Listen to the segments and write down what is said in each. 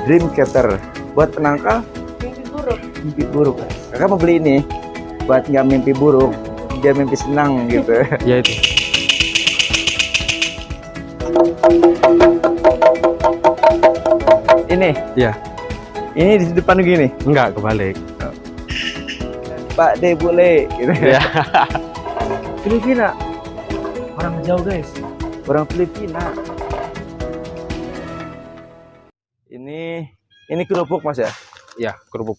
Dreamcatcher buat penangkal Mimpi buruk. mimpi buruk. Kakak mau beli ini buat nggak mimpi buruk, dia mimpi senang gitu. Ya itu. Ini, Ya. ini di depan gini, Enggak, kebalik. Pak De Bule gitu. Ya. Filipina, orang jauh guys, orang Filipina. Ini kerupuk mas ya? Ya, kerupuk.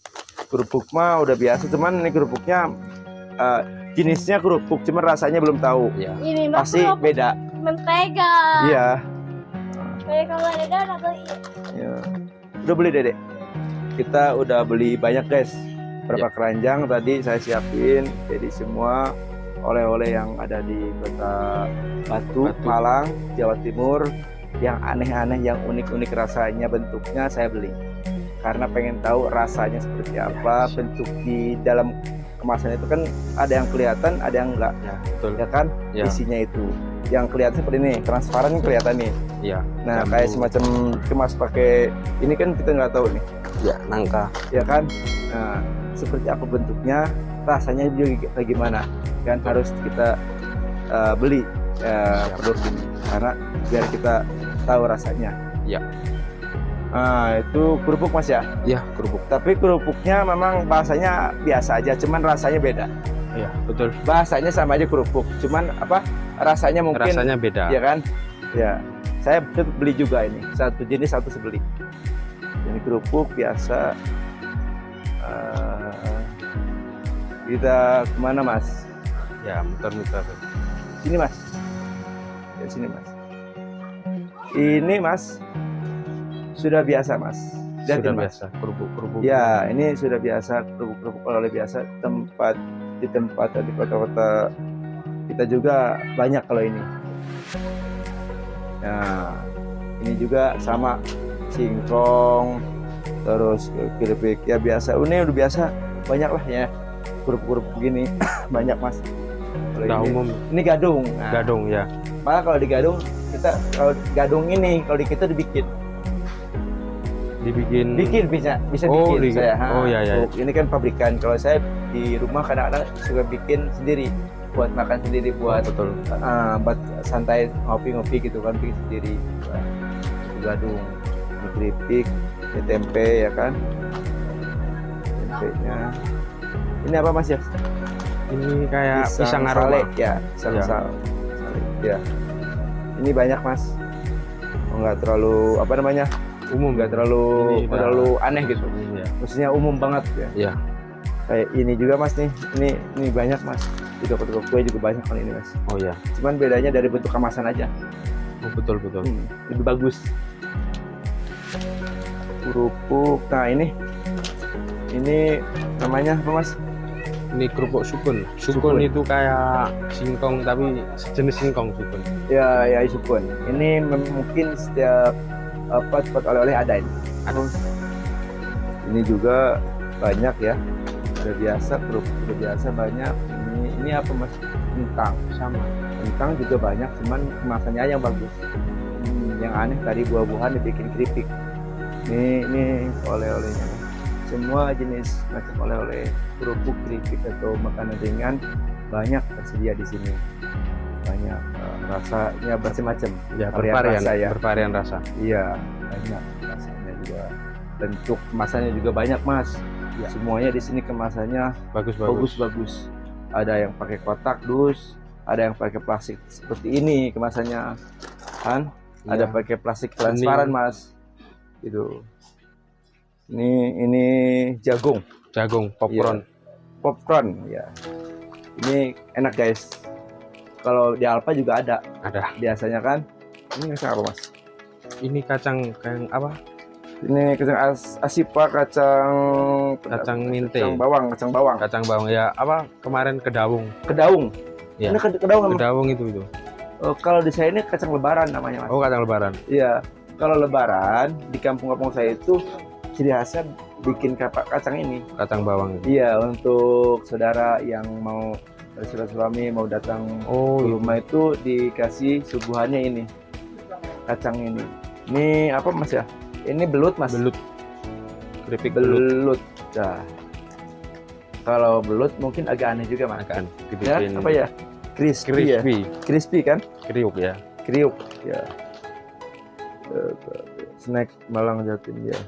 Kerupuk mah udah biasa, cuman ini kerupuknya jenisnya kerupuk, cuman rasanya belum tahu. Ya. Ini mas Pasti beda. mentega. Iya. Kayak kalau ada atau Ya. Udah beli Dedek? Kita udah beli banyak guys. Berapa Ya. keranjang tadi saya siapin. Jadi semua oleh-oleh yang ada di kota Batu, Malang, Jawa Timur, yang aneh-aneh, yang unik-unik rasanya, bentuknya saya beli. Karena pengen tahu rasanya seperti apa, bentuk di dalam kemasan itu kan ada yang kelihatan, ada yang enggak. Ya, betul. Ya kan? Ya. Isinya itu. Yang kelihatan seperti ini, transparan kelihatan nih. Ya. Nah, Jambu. kayak semacam kemas pakai ini kan kita nggak tahu nih, Ya, nangka. ya kan? Nah, seperti apa bentuknya, rasanya juga kayak gimana, kan harus kita beli produk ini karena biar kita tahu rasanya. Ya. Nah, itu kerupuk mas ya. Ya, kerupuk. Tapi kerupuknya memang bahasanya biasa aja, cuman rasanya beda. Ya, betul. Bahasanya sama aja kerupuk, cuman apa rasanya mungkin Rasanya beda. ya kan? Ya, saya beli juga ini. Satu jenis satu sebeli. Ini kerupuk biasa. Kita kemana mas? Ya, muter-muter. Sini mas. Ya sini mas. Ini mas sudah biasa mas. Lihatin, Sudah Mas. biasa, kerupuk-kerupuk. Ya, ini sudah biasa kerupuk-kerupuk oleh biasa di tempat di kota-kota kita juga banyak kalau ini. Nah, ini juga sama singkong, terus keripik ya biasa. Ini udah biasa banyak lah ya kerupuk-kerupuk gini banyak mas. Kalau Udah ini, umum. ini gadung. Nah, Gadung ya. malah kalau di gadung kita kalau gadung ini kalau di kita dibikin Dibikin. bisa Oh, bikin saya. oh, ya, ya. Ini kan pabrikan. Kalau saya di rumah kadang-kadang suka bikin sendiri buat makan sendiri, buat Betul. buat santai ngopi-ngopi gitu kan, bikin sendiri. Gadung, ini keripik, ini tempe ya kan, tempenya. Ini apa mas ya? Ini kayak pisang sale, aroma. ya, pisang Ya. sale. Ya. Ini banyak mas. Enggak terlalu apa namanya? Umum. Enggak terlalu Ini udah- aneh gitu. Ya. Maksudnya umum banget ya. Ya. Kayak ini juga mas nih. Ini banyak mas. Di toko-toko kue juga banyak kan ini mas. Oh ya. Cuman bedanya dari bentuk kemasan aja. Oh, betul betul. Lebih bagus. Kerupuk. Nah ini namanya apa mas? Ini kerupuk sukun. Sukun itu kayak singkong tapi sejenis singkong sukun. Ya sukun. Ini mungkin setiap tempat oleh-oleh ada ini. Ini juga banyak ya. Udah biasa kerupuk udah biasa banyak. Ini apa mas? Kentang sama. Kentang juga banyak, cuman kemasannya yang bagus. Yang aneh tadi buah-buahan dibikin keripik. Ini oleh-olehnya. Semua jenis macam oleh-oleh, kerupuk, keripik atau makanan ringan banyak tersedia di sini. Banyak rasanya macam-macam. Ya, Varian bervarian, rasa ya. bervarian rasa. Iya, banyak rasanya juga. Bentuk kemasannya juga banyak mas. Ya. Semuanya di sini kemasannya Bagus-bagus. bagus-bagus. Ada yang pakai kotak dus, ada yang pakai plastik seperti ini kemasannya, kan? Ada Ya. pakai plastik transparan mas. Gitu. Ini jagung, Jagung, popcorn. popcorn ya. Ini enak guys. Kalau di Alfa juga ada Ada. biasanya kan. Ini kacang apa mas? Ini kacang kayak apa? Ini kacang asipa, Kacang minte. kacang bawang, Kacang bawang ya. Apa kemarin kedaung? kedaung. Ya. Ini kedaung memang. Kedaung itu. Kalau di saya ini kacang lebaran namanya mas. Oh, kacang lebaran. Iya. Kalau lebaran di kampung-kampung saya itu ciri khasnya bikin kacang ini. Kacang bawang. Iya, untuk saudara yang mau silaturahmi mau datang Oh, ke rumah itu dikasih suguhannya ini. Kacang ini. Ini apa mas ya? Ini belut mas. Belut. Keripik belut. Belut. Nah, kalau belut mungkin agak aneh juga mas. Akan Ya, dibikin apa ya? Crispy ya. crispy. Crispy kan? Kriuk ya. Kriuk ya. Snack Malang Jatim ya.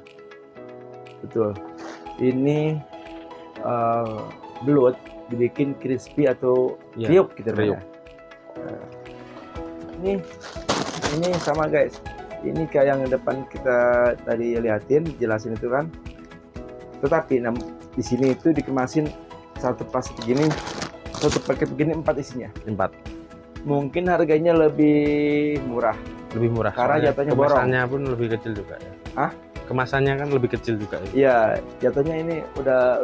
Betul. Ini belut dibikin crispy atau Ya, kriuk gitu kriuk. namanya. Nah, ini sama guys. Ini kayak yang depan kita tadi liatin, jelasin itu kan. Tetapi di sini itu dikemasin satu plastik begini, satu paket begini 4 isinya. 4. Mungkin harganya lebih murah. Lebih murah. Karena soalnya jatuhnya borong. kemasannya pun lebih kecil juga ya. Hah? Kemasannya kan lebih kecil juga ya. Iya, jatuhnya ini udah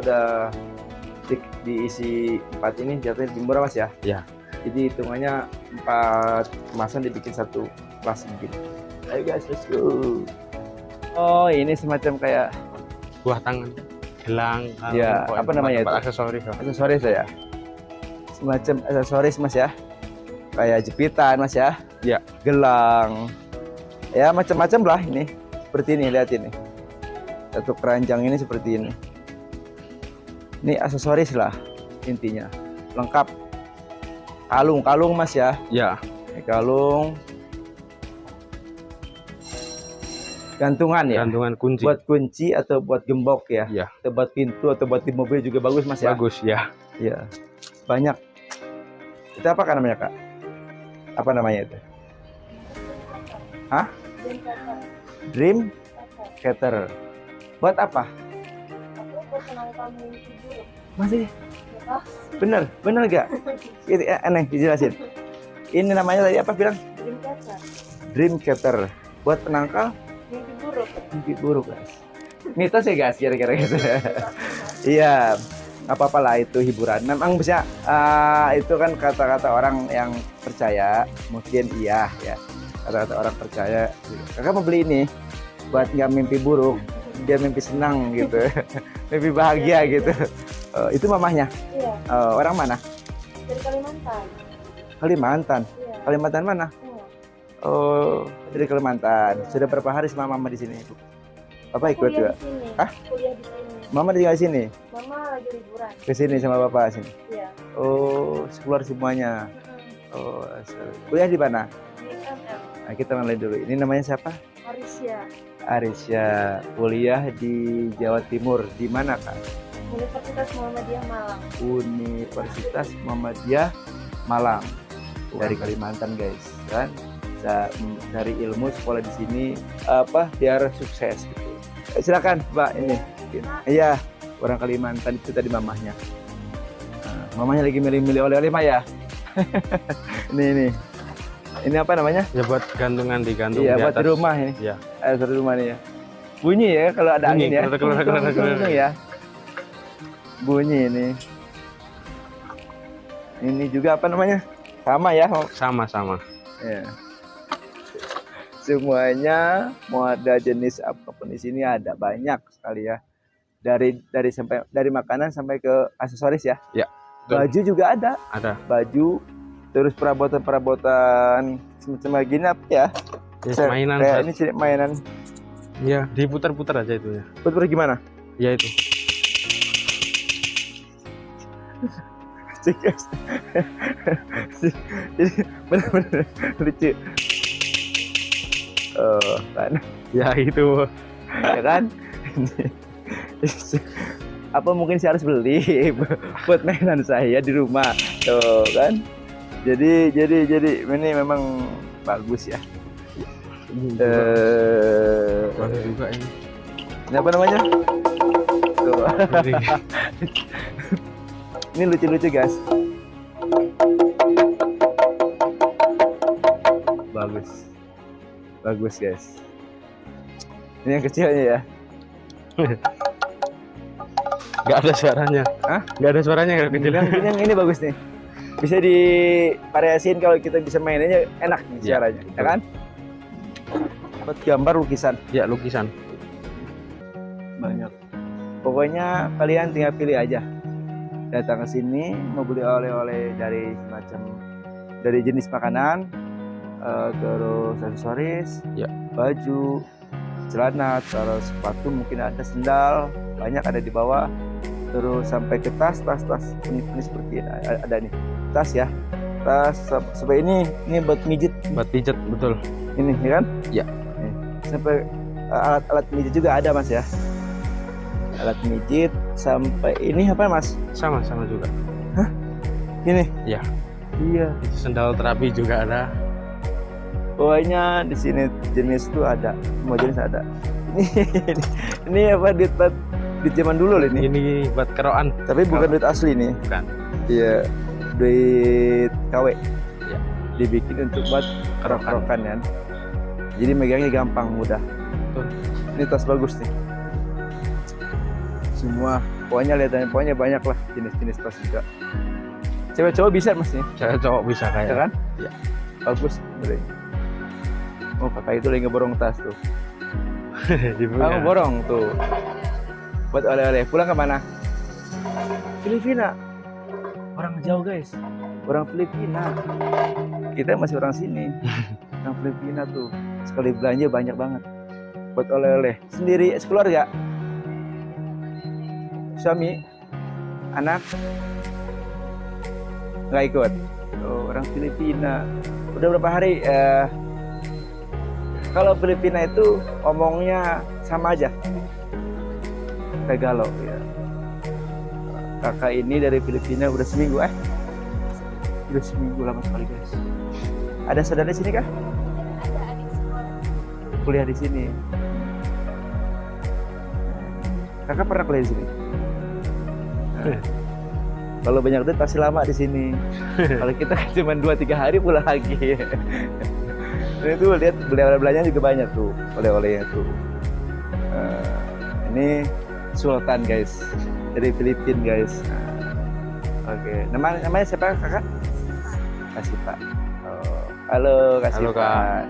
diisi 4 ini jatuhnya lebih murah mas ya. Iya. Jadi hitungannya 4 kemasan dibikin satu plastik begini. Ayo guys, let's go. Oh, ini semacam kayak Buah tangan, gelang, Ya, pokoknya apa namanya tempat itu? aksesoris. aksesoris ya. Semacam aksesoris mas ya. Kayak jepitan mas ya. Ya. Gelang. Ya macam-macam lah ini. Seperti ini, lihat ini. Satu keranjang ini seperti ini. Ini aksesoris lah intinya. Lengkap. Kalung mas ya. Ya, Ini kalung. Gantungan ya. gantungan kunci. Buat kunci atau buat gembok ya. Ya, Atau buat pintu atau buat di mobil juga bagus mas ya. bagus ya. Iya. Banyak. Itu apa kan namanya kak? Apa namanya itu? Hah? Dream Cater. Buat apa? Aku senang kamu tidur. Masih Ya, bener gak? Ini aneh dijelasin. Ini namanya tadi apa bilang? dream catcher. Dream Cater. Buat penangkal Mimpi buruk. mimpi buruk guys. Mitos ya guys kira-kira gitu. Iya. Apa lah itu hiburan. Memang bisa itu kan kata-kata orang yang percaya. Mungkin iya ya. Kata-kata orang percaya. Kakak mau beli ini buat nggak mimpi buruk, dia mimpi senang gitu, mimpi bahagia gitu. Itu mamahnya. Iya, Orang mana? dari Kalimantan. Kalimantan. Iya. Kalimantan mana? Iya. Oh, dari Kalimantan. Sudah berapa hari sama mama di sini? Bapak ikut juga? Kuliah di sini. Hah? Kuliah di sini. Mama tinggal di sini? Mama lagi liburan. Ke sini sama bapak sini? Iya. Oh, keluar semuanya. Oh, kuliah di mana? Di MM. Nah, kita kenalin dulu. Ini namanya siapa? Marisya. Arisya. Kuliah di Jawa Timur. Di mana, Kak? Universitas Muhammadiyah Malang. Universitas Muhammadiyah Malang. Dari Kalimantan, guys. Kan? Dari ilmu sekolah di sini biar sukses gitu. Silakan, Pak, ini. Iya, orang Kalimantan itu tadi mamahnya. Nah, mamahnya lagi milih-milih oleh-oleh Mak ya. Ini apa namanya? Ya buat gantungan digantung Iya, di buat atas. di rumah ini. Iya. Di rumah nih ya. Bunyi ya kalau ada Bunyi, angin ya. keluar. Ya. Bunyi ini. Ini juga apa namanya? Sama ya. Sama-sama. Ya. Semuanya mau ada jenis apapun di sini ada banyak sekali ya. Dari makanan sampai ke aksesoris ya. Ya. Betul. Baju juga ada. Ada. Baju, terus perabotan semacam gini apa ya? Ya, mainan. Kayak ini sih mainan. Ya, diputar-putar aja itu ya. Putar gimana? Ya itu. Guys. Jadi benar-benar lucu. Kan, Ya itu. ya kan? Apa mungkin saya harus beli buat mainan saya di rumah, tuh kan? Jadi ini memang bagus ya. Bagus juga ini. Ini apa namanya? Tuh. Ini lucu-lucu guys. Bagus guys. Ini yang kecilnya ya. Gak ada suaranya. Hah? Gak ada suaranya kalau kecil. Yang ini bagus nih. Bisa divariasiin kalau kita bisa mainnya enak nih Ya, suaranya, betul. ya kan? Buat gambar lukisan Ya, lukisan. banyak. Pokoknya kalian tinggal pilih aja. Datang ke sini mau beli oleh-oleh dari jenis makanan, terus aksesoris, Ya. baju, celana, kalau sepatu mungkin ada, sendal banyak ada di bawah, terus sampai ke tas ini seperti ini, ada nih tas ya, tas sampai ini buat mijit, Buat pijet, betul. ini ya kan? Ya. Nih, sampai alat mijit juga ada mas ya, alat mijit sampai ini apa mas? Sama juga. Ini? Ya. Iya. Itu sendal terapi juga ada. Pokoknya di sini jenis itu ada, semua jenis ada. Ini apa duit zaman dulu loh ini. Ini buat kerokan. Tapi bukan duit asli nih. Bukan. Iya, duit KW. Ya. Dibikin untuk buat kerok-kerokan kan. Jadi megangnya gampang, mudah. Betul. Ini tas bagus nih. Semua, pokoknya lihat, pokoknya banyak lah jenis-jenis tas juga. Cewek cowok bisa mas nih, Saya cowok bisa ya kayak. kan? Ya. Bagus, boleh. Oh kakak itu lagi ngeborong tas tuh. Ibunya. Kamu borong tuh. Buat oleh-oleh. Pulang ke mana? Filipina. Orang jauh guys. Orang Filipina. Kita masih orang sini. Orang Filipina tuh. Sekali belanja banyak banget. Buat oleh-oleh. Sendiri sekeluarga. Suami, anak, nggak ikut. Oh, orang Filipina. Udah berapa hari? Kalau Filipina itu omongnya sama aja. Tagalog ya. Kakak ini dari Filipina udah seminggu udah seminggu lama sekali guys. Ada saudara di sini kah? Ada adik sekolah. Kuliah di sini. Kakak pernah kuliah di sini? Nah, kalau banyak duit pasti lama di sini. Kalau kita kan cuma 2-3 hari pulang lagi. Ini tuh lihat beli-belanya juga banyak tuh, oleh-olehnya tuh. Ini Sultan guys, dari Filipina guys. Oke. Namanya siapa kakak? Kasipa. Oh, halo Kasipa. Halo, Kak.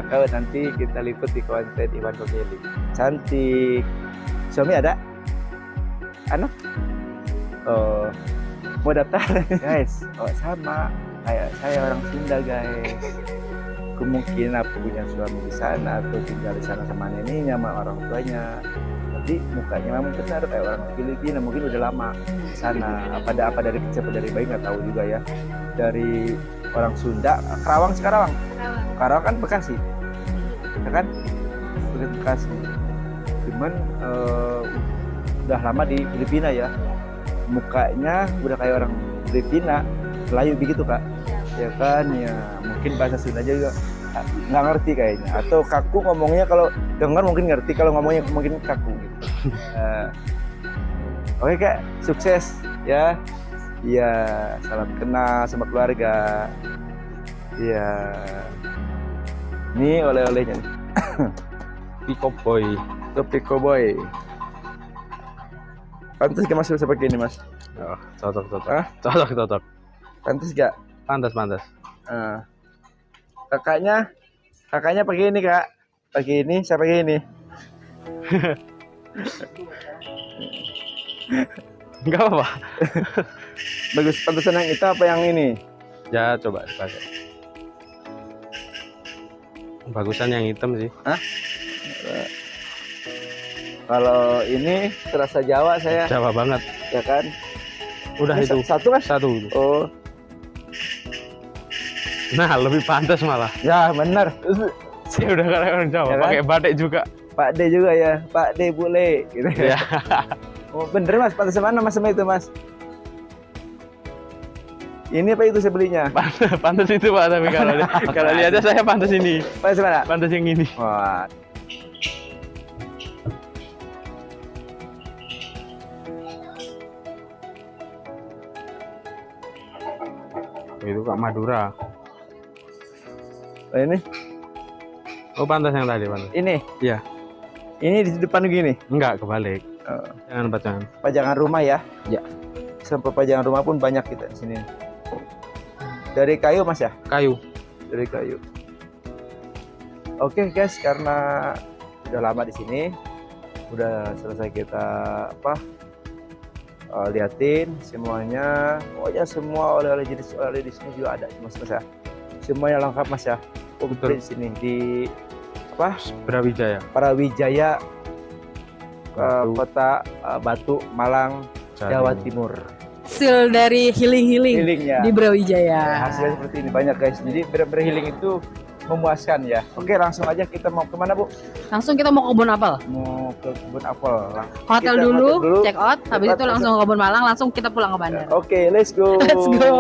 Kakak nanti kita liput di konten Iwan Pemilik. Cantik. Suami ada? Anak? Oh, mau daftar guys? Oh sama, kayak saya orang Sunda guys. Kemungkinan punya suami di sana atau tinggal di sana sama neneknya sama orang tuanya. Tapi mukanya memang benar kayak orang Filipina, mungkin udah lama di sana. Apa dari kecil apa dari bayi nggak tahu juga ya. Dari orang Sunda, Karawang sekarang. Karawang kan Bekasi, ya kan? Bukan Bekasi. Cuman udah lama di Filipina ya. Mukanya udah kayak orang Filipina, Melayu begitu kak. Ya kan, ya mungkin bahasa Sunda juga nggak ngerti kayaknya, atau kaku ngomongnya, kalau dengar mungkin ngerti, kalau ngomongnya mungkin kaku gitu. Oke kak, sukses ya. Iya, salam kenal sama keluarga. Iya, ini oleh-olehnya nih. Pick-up boy. Topi Cowboy. Pantas gak mas bisa pakai ini mas? Oh, cocok. Hah? Cocok. Pantas gak? Pantas. Kakaknya pakai ini kak, pakai ini, saya pakai ini. Enggak apa-apa. Bagus, pantasan yang itu apa yang ini? Ya coba pakai. Bagusan yang hitam sih. Hah? Kalau ini terasa Jawa saya, Jawa banget. ya kan? Udah Ini itu. satu kan? Satu. Oh, Nah, lebih pantas malah. ya benar. Saya udah kayak orang Jawa, Ya kan? pakai batik juga. Pak D juga ya, Pak D bule. Gitu. Ya. Oh bener mas, pantas mana mas sama itu mas? Ini apa itu saya belinya? Pantas itu Pak, tapi kalau lihatnya saya pantas ini. Pantas mana? Pantas yang ini. Wah. Itu Kak Madura. Oh, ini? Oh, pantas yang tadi, pantas. Ini? Iya. Ini di depan gini? Enggak, kebalik. Oh, Jangan pajangan. pajangan rumah ya? Ya. Sampai pajangan rumah pun banyak kita di sini. Dari kayu mas ya? Kayu. Dari kayu. Oke guys, karena udah lama di sini, udah selesai kita liatin semuanya. Pokoknya semua oleh-oleh jenis oleh di sini juga ada mas ya. Semuanya lengkap mas ya. Betul. Di sini di apa? Brawijaya. Parawijaya Batu. Kota Batu, Malang, Jawa Timur. Hasil dari healing Healingnya. di Brawijaya. Hasilnya seperti ini banyak guys. Jadi benar-benar healing itu memuaskan ya. Oke, langsung aja kita mau kemana Bu? Langsung kita mau ke kebun apel. Mau ke kebun apel. Hotel Kita dulu, hotel dulu. check out, habis Check out, itu langsung ke kebun Malang, langsung kita pulang ke bandara. Oke, let's go. Let's go.